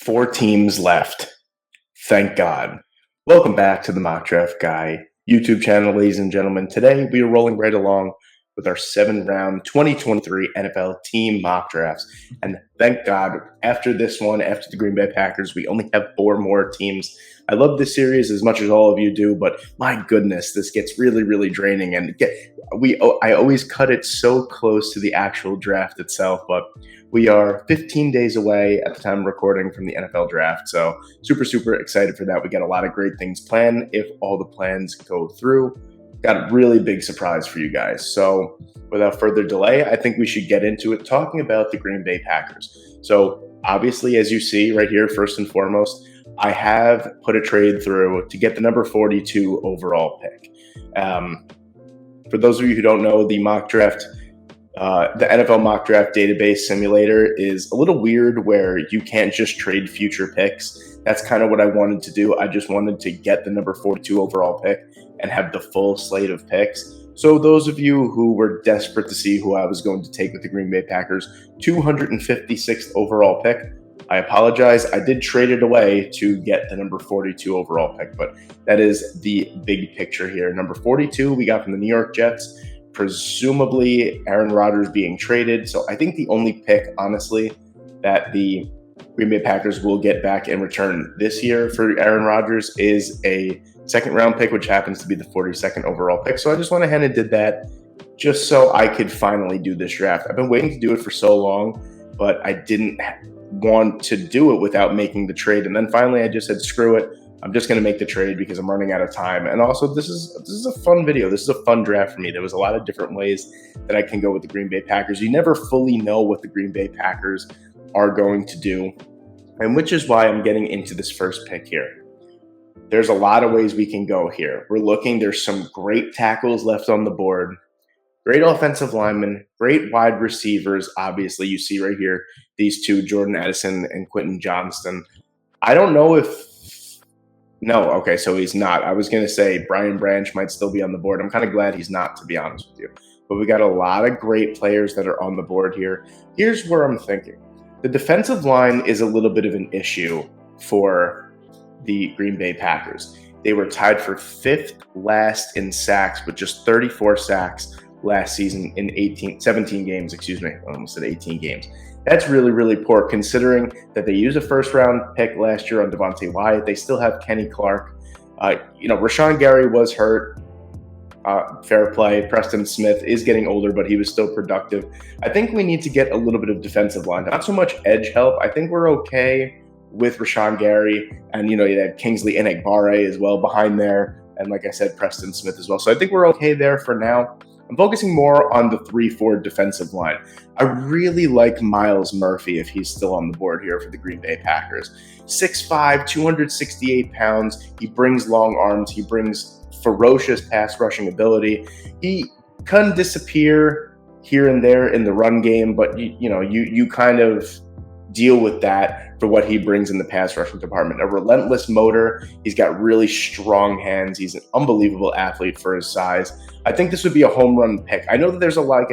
Four teams left. Thank God. Welcome back to the Mock Draft Guy YouTube channel, ladies and gentlemen. Today we are rolling right along with our 7-round 2023 NFL team mock drafts. And thank God, after this one, after the Green Bay Packers, we only have 4 more teams. I love this series as much as all of you do, but my goodness, this gets really, really draining. And I always cut it so close to the actual draft itself, but we are 15 days away at the time of recording from the NFL draft. So super, super excited for that. We got a lot of great things planned if all the plans go through. Got a really big surprise for you guys. So without further delay, I think we should get into it talking about the Green Bay Packers. So obviously, as you see right here, first and foremost, I have put a trade through to get the number 42 overall pick. For those of you who don't know, the mock draft, the NFL mock draft database simulator is a little weird where you can't just trade future picks. That's kind of what I wanted to do. I just wanted to get the number 42 overall pick and have the full slate of picks. So those of you who were desperate to see who I was going to take with the Green Bay Packers 256th overall pick, I apologize. I did trade it away to get the number 42 overall pick, but that is the big picture here. Number 42 we got from the New York Jets, presumably Aaron Rodgers being traded. So I think the only pick, honestly, that the Green Bay Packers will get back in return this year for Aaron Rodgers is a second-round pick, which happens to be the 42nd overall pick. So I just went ahead and did that just so I could finally do this draft. I've been waiting to do it for so long, but I didn't want to do it without making the trade. And then finally I just said, screw it. I'm just going to make the trade because I'm running out of time. And also, this is a fun video. This is a fun draft for me. There was a lot of different ways that I can go with the Green Bay Packers. You never fully know what the Green Bay Packers are going to do, and which is why I'm getting into this first pick here. There's a lot of ways we can go here. There's some great tackles left on the board, great offensive linemen, great wide receivers. Obviously, you see right here, these two, Jordan Addison and Quentin Johnston. I don't know if No, okay, so he's not. I was going to say Brian Branch might still be on the board. I'm kind of glad he's not, to be honest with you. But we got a lot of great players that are on the board here. Here's where I'm thinking. The defensive line is a little bit of an issue for the Green Bay Packers. They were tied for 5th last in sacks with just 34 sacks last season in 17 games, I almost said 18 games. That's really, really poor considering that they used a first-round pick last year on Devontae Wyatt. They still have Kenny Clark. Rashawn Gary was hurt. Fair play. Preston Smith is getting older, but he was still productive. I think we need to get a little bit of defensive line. Not so much edge help. I think we're okay with Rashawn Gary. And, you had Kingsley Enagbare as well behind there. And like I said, Preston Smith as well. So I think we're okay there for now. I'm focusing more on the 3-4 defensive line. I really like Myles Murphy if he's still on the board here for the Green Bay Packers. 6'5", 268 pounds. He brings long arms. He brings ferocious pass rushing ability. He can disappear here and there in the run game, but you kind of deal with that for what he brings in the pass rushing department. A relentless motor. He's got really strong hands. He's an unbelievable athlete for his size. I think this would be a home run pick. I know that there's a lot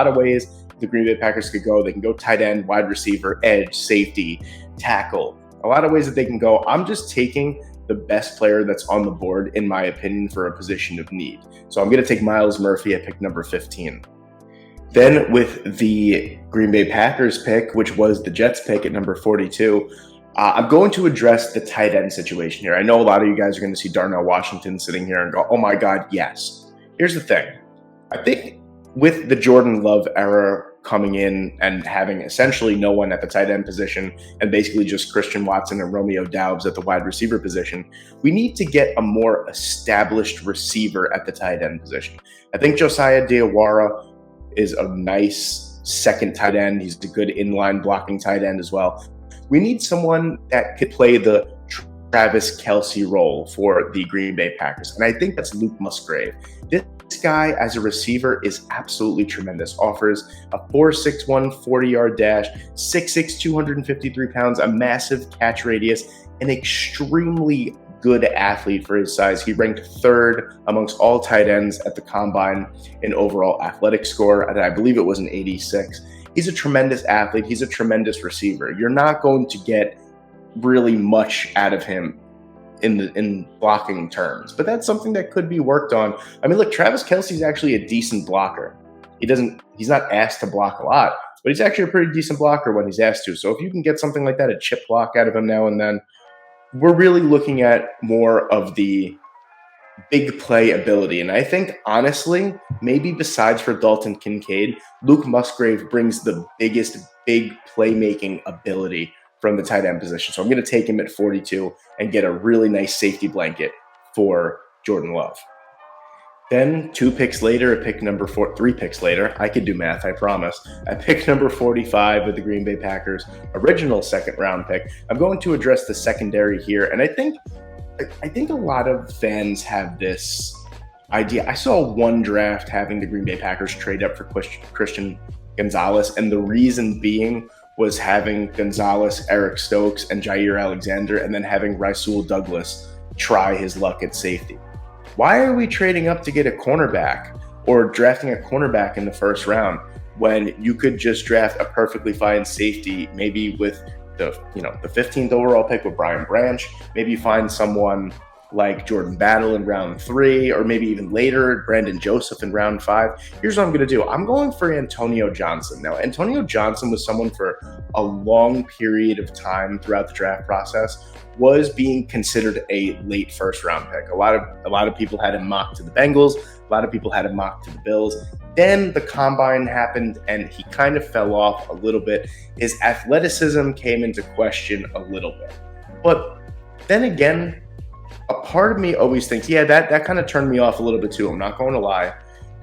of ways the Green Bay Packers could go. They can go tight end, wide receiver, edge, safety, tackle. A lot of ways that they can go. I'm just taking the best player that's on the board, in my opinion, for a position of need. So I'm going to take Myles Murphy at pick number 15. Then with the Green Bay Packers pick, which was the Jets pick at number 42, I'm going to address the tight end situation here. I know a lot of you guys are going to see Darnell Washington sitting here and go, oh my God, yes. Here's the thing. I think with the Jordan Love era coming in and having essentially no one at the tight end position and basically just Christian Watson and Romeo Doubs at the wide receiver position, we need to get a more established receiver at the tight end position. I think Josiah Diawara is a nice second tight end. He's a good inline blocking tight end as well. We need someone that could play the Travis Kelce role for the Green Bay Packers. And I think that's Luke Musgrave. This guy as a receiver is absolutely tremendous. Offers a 4.61 40-yard dash, 6'6", 253 pounds, a massive catch radius, an extremely good athlete for his size. He ranked 3rd amongst all tight ends at the combine in overall athletic score, and I believe it was an 86. He's a tremendous athlete. He's a tremendous receiver. You're not going to get really much out of him in blocking terms, but that's something that could be worked on. I mean, look, Travis Kelce's actually a decent blocker. He's not asked to block a lot, but he's actually a pretty decent blocker when he's asked to. So if you can get something like that, a chip block out of him now and then, we're really looking at more of the big play ability. And I think, honestly, maybe besides for Dalton Kincaid, Luke Musgrave brings the biggest big playmaking ability from the tight end position. So I'm going to take him at 42 and get a really nice safety blanket for Jordan Love. Then 3 picks later, I could do math, I promise. At pick number 45 with the Green Bay Packers, original second round pick, I'm going to address the secondary here. And I think a lot of fans have this idea. I saw one draft having the Green Bay Packers trade up for Christian Gonzalez, and the reason being was having Gonzalez, Eric Stokes, and Jair Alexander, and then having Rasul Douglas try his luck at safety. Why are we trading up to get a cornerback or drafting a cornerback in the first round when you could just draft a perfectly fine safety, maybe with the 15th overall pick with Brian Branch? Maybe you find someone like Jordan Battle in round 3, or maybe even later, Brandon Joseph in round 5. Here's what I'm going to do. I'm going for Antonio Johnson. Now, Antonio Johnson was someone for a long period of time throughout the draft process was being considered a late first round pick. A lot of people had him mocked to the Bengals. A lot of people had him mocked to the Bills. Then the combine happened and he kind of fell off a little bit. His athleticism came into question a little bit. But then again, a part of me always thinks, yeah, that kind of turned me off a little bit too. I'm not going to lie.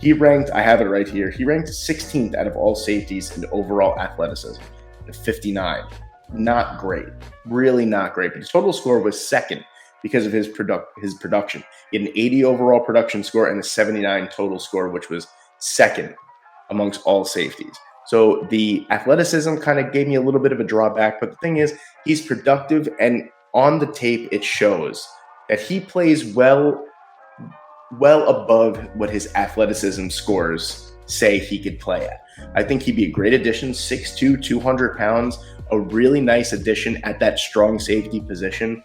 I have it right here. He ranked 16th out of all safeties in overall athleticism, 59. Not great, really not great. But his total score was second because of his production. He had an 80 overall production score and a 79 total score, which was second amongst all safeties. So the athleticism kind of gave me a little bit of a drawback. But the thing is, he's productive, and on the tape, it shows that he plays well above what his athleticism scores say he could play at. I think he'd be a great addition, 6'2", 200 pounds, a really nice addition at that strong safety position.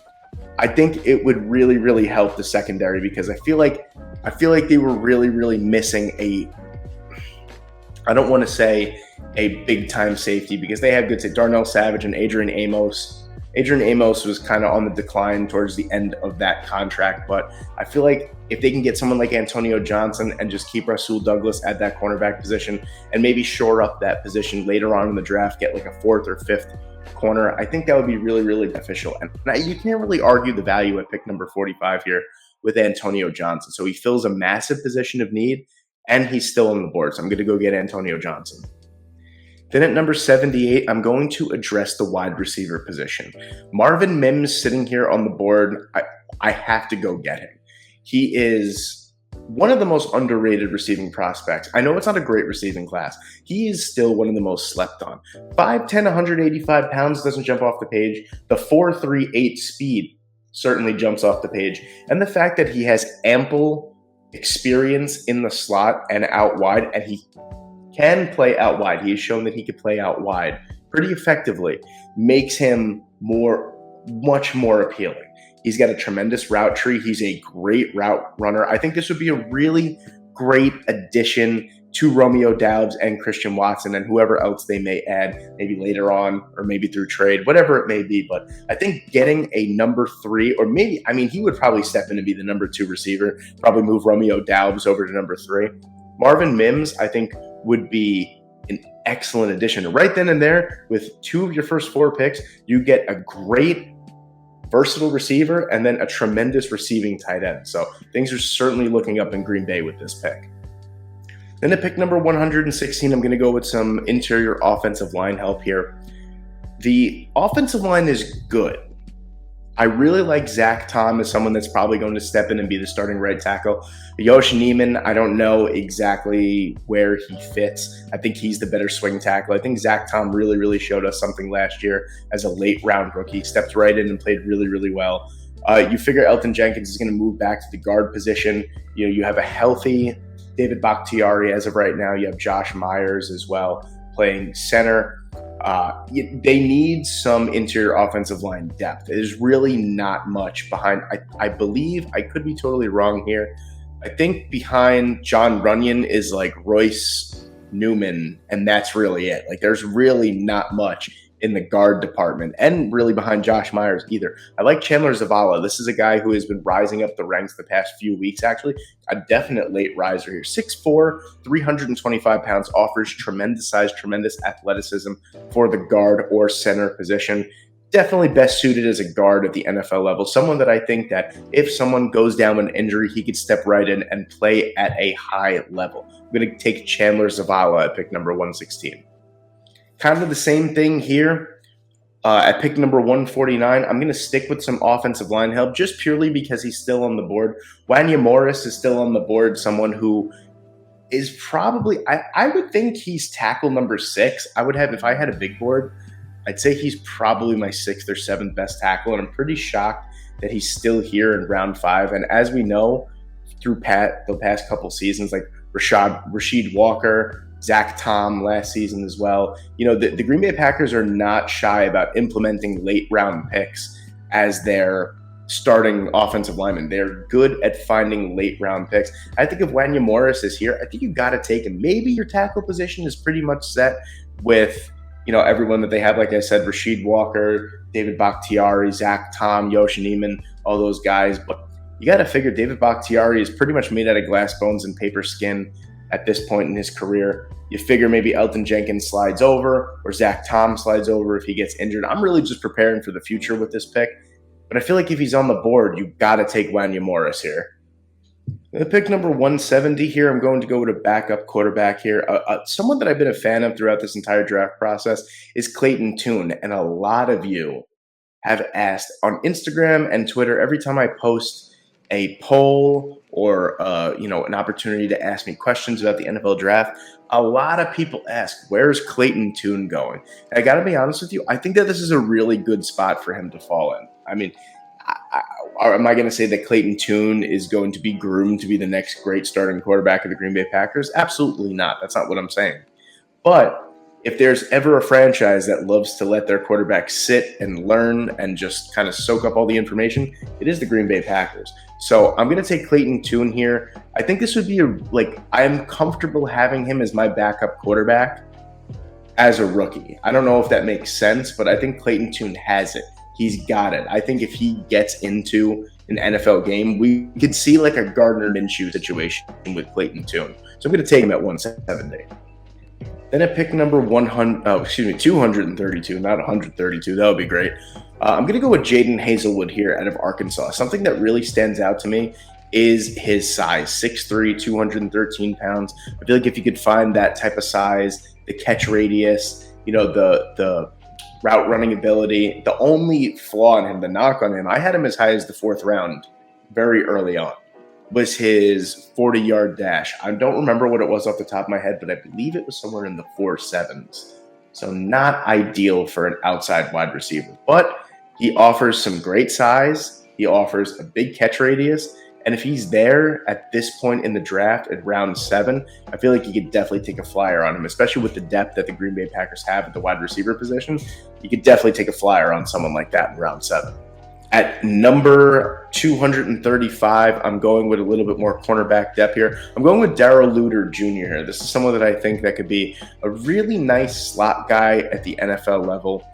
I think it would really, really help the secondary because I feel like they were really, really missing I don't want to say a big-time safety because they had good safety. Darnell Savage and Adrian Amos. Adrian Amos was kind of on the decline towards the end of that contract, but I feel like if they can get someone like Antonio Johnson and just keep Rasul Douglas at that cornerback position and maybe shore up that position later on in the draft, get like a 4th or 5th corner, I think that would be really, really beneficial. And you can't really argue the value at pick number 45 here with Antonio Johnson. So he fills a massive position of need and he's still on the board. So I'm going to go get Antonio Johnson. Then at number 78, I'm going to address the wide receiver position. Marvin Mims sitting here on the board, I have to go get him. He is one of the most underrated receiving prospects. I know it's not a great receiving class. He is still one of the most slept on. 5'10", 185 pounds doesn't jump off the page. The 4.38 speed certainly jumps off the page. And the fact that he has ample experience in the slot and out wide, and he can play out wide. He has shown that he could play out wide pretty effectively, makes him much more appealing. He's got a tremendous route tree. He's a great route runner. I think this would be a really great addition to Romeo Doubs and Christian Watson and whoever else they may add, maybe later on or maybe through trade, whatever it may be. But I think getting a number 3, or maybe, he would probably step in to be the number 2 receiver, probably move Romeo Doubs over to number 3. Marvin Mims, I think, would be an excellent addition. Right then and there, with 2 of your first 4 picks, you get a great versatile receiver and then a tremendous receiving tight end. So things are certainly looking up in Green Bay with this pick. Then at pick number 116, I'm going to go with some interior offensive line help here. The offensive line is good. I really like Zach Tom as someone that's probably going to step in and be the starting right tackle. Yosh Neiman, I don't know exactly where he fits. I think he's the better swing tackle. I think Zach Tom really, really showed us something last year as a late round rookie. Stepped right in and played really, really well. You figure Elton Jenkins is going to move back to the guard position. You have a healthy David Bakhtiari as of right now. You have Josh Myers as well playing center. They need some interior offensive line depth. There's really not much behind. I believe, I could be totally wrong here. I think behind John Runyon is like Royce Newman, and that's really it. Like, there's really not much in the guard department, and really behind Josh Myers either. I like Chandler Zavala. This is a guy who has been rising up the ranks the past few weeks, actually. A definite late riser here. 6'4", 325 pounds, offers tremendous size, tremendous athleticism for the guard or center position. Definitely best suited as a guard at the NFL level. Someone that I think that if someone goes down with an injury, he could step right in and play at a high level. I'm going to take Chandler Zavala at pick number 116. Kind of the same thing here. At pick number 149, I'm going to stick with some offensive line help just purely because he's still on the board. Wanya Morris is still on the board, someone who is probably, I would think he's tackle number 6. I would have, if I had a big board, I'd say he's probably my 6th or 7th best tackle, and I'm pretty shocked that he's still here in round 5. And as we know, through the past couple seasons, like Rasheed Walker, Zach Tom last season as well. You know, the Green Bay Packers are not shy about implementing late round picks as their starting offensive lineman. They're good at finding late round picks. I think if Wanya Morris is here, I think you got to take him. Maybe your tackle position is pretty much set with, you know, everyone that they have. Like I said, Rasheed Walker, David Bakhtiari, Zach Tom, Yosh Neiman, all those guys. But you got to figure David Bakhtiari is pretty much made out of glass bones and paper skin at this point in his career. You figure maybe Elton Jenkins slides over or Zach Tom slides over if he gets injured. I'm really just preparing for the future with this pick. But I feel like if he's on the board, you got to take Wanya Morris here. At pick number 170 here, I'm going to go with a backup quarterback here. Someone that I've been a fan of throughout this entire draft process is Clayton Tune. And a lot of you have asked on Instagram and Twitter, every time I post a poll or an opportunity to ask me questions about the NFL draft, a lot of people ask, where's Clayton Tune going? And I got to be honest with you, I think that this is a really good spot for him to fall in. I mean, am I going to say that Clayton Tune is going to be groomed to be the next great starting quarterback of the Green Bay Packers? Absolutely not. That's not what I'm saying. But if there's ever a franchise that loves to let their quarterback sit and learn and just kind of soak up all the information, it is the Green Bay Packers. So I'm going to take Clayton Tune here. I think this would be I'm comfortable having him as my backup quarterback as a rookie. I don't know if that makes sense, but I think Clayton Tune has it. He's got it. I think if he gets into an NFL game, we could see like a Gardner Minshew situation with Clayton Tune. So I'm going to take him at 170. Then at pick number 232, not 132. That would be great. I'm going to go with Jaden Hazelwood here out of Arkansas. Something that really stands out to me is his size, 6'3", 213 pounds. I feel like if you could find that type of size, the catch radius, the route running ability, the only flaw in him, the knock on him, I had him as high as the 4th round very early on, was his 40-yard dash. I don't remember what it was off the top of my head, but I believe it was somewhere in the 4.7s. So not ideal for an outside wide receiver. But he offers some great size. He offers a big catch radius. And if he's there at this point in the draft at round 7, I feel like you could definitely take a flyer on him, especially with the depth that the Green Bay Packers have at the wide receiver position. You could definitely take a flyer on someone like that in round 7. At number 235, I'm going with a little bit more cornerback depth here. I'm going with Darrell Luter Jr. here. This is someone that I think that could be a really nice slot guy at the NFL level.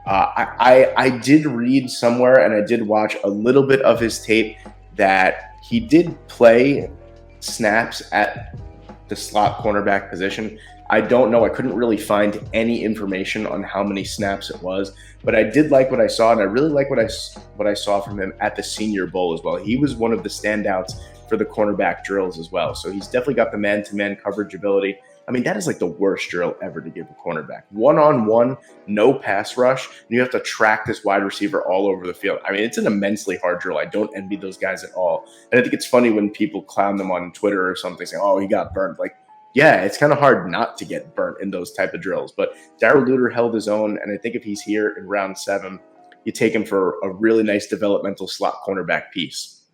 I did read somewhere, and I did watch a little bit of his tape, that he did play snaps at the slot cornerback position. I don't know. I couldn't really find any information on how many snaps it was, but I did like what I saw, and I really like what I saw from him at the Senior Bowl as well. He was one of the standouts for the cornerback drills as well. So he's definitely got the man-to-man coverage ability. I mean, that is like the worst drill ever to give a cornerback. One-on-one, no pass rush, and you have to track this wide receiver all over the field. I mean, it's an immensely hard drill. I don't envy those guys at all. And I think it's funny when people clown them on Twitter or something, saying, oh, he got burned. Like, yeah, it's kind of hard not to get burnt in those type of drills. But Darrell Luter held his own, and I think if he's here in round 7, you take him for a really nice developmental slot cornerback piece.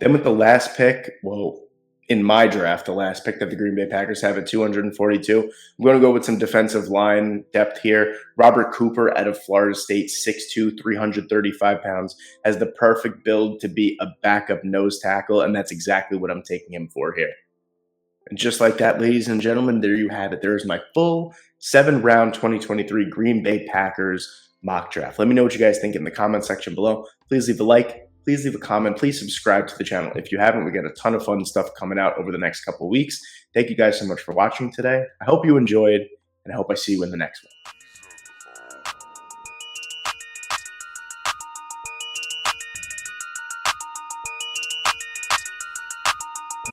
Then with the last pick, in my draft, the last pick that the Green Bay Packers have at 242. I'm going to go with some defensive line depth here. Robert Cooper out of Florida State, 6'2", 335 pounds, has the perfect build to be a backup nose tackle, and that's exactly what I'm taking him for here. And just like that, ladies and gentlemen, there you have it. There's my full 7-round 2023 Green Bay Packers mock draft. Let me know what you guys think in the comment section below. Please leave a like. Please leave a comment. Please subscribe to the channel if you haven't. We got a ton of fun stuff coming out over the next couple of weeks. Thank you guys so much for watching today. I hope you enjoyed, and I hope I see you in the next one.